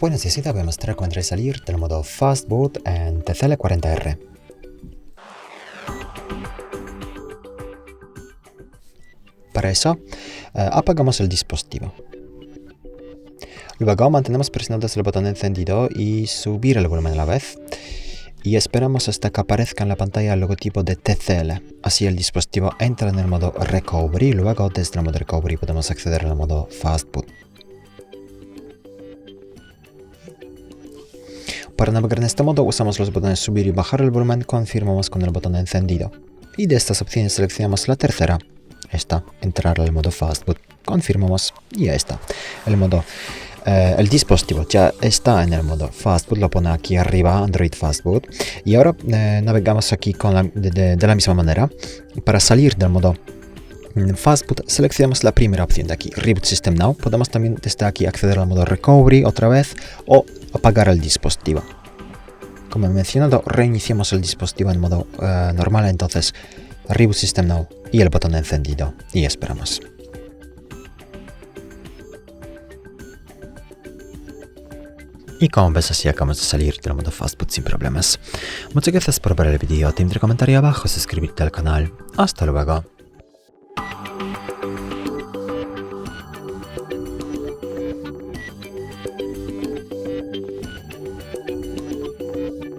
Después necesita mostrar cómo entrar y salir del modo Fastboot en TCL 40R. Para eso, apagamos el dispositivo. Luego mantenemos presionados el botón encendido y subir el volumen a la vez. Y esperamos hasta que aparezca en la pantalla el logotipo de TCL. Así el dispositivo entra en el modo Recovery y luego desde el modo Recovery podemos acceder al modo Fastboot. Para navegar en este modo usamos los botones subir y bajar el volumen, confirmamos con el botón encendido. Y de estas opciones seleccionamos la tercera, esta, entrar al modo Fastboot. Confirmamos y ya está. El dispositivo ya está en el modo Fastboot, lo pone aquí arriba, Android Fastboot. Y ahora navegamos aquí de la misma manera. Para salir del modo Fastboot seleccionamos la primera opción de aquí, Reboot System Now. Podemos también desde aquí acceder al modo Recovery otra vez o apagar el dispositivo. Como he mencionado, reiniciamos el dispositivo en modo normal, entonces Reboot System Now y el botón encendido y esperamos. Y como ves, así acabamos de salir del modo Fastboot sin problemas. Muchas gracias por ver el vídeo, te invito a comentar ahí abajo, suscribirte al canal. Hasta luego.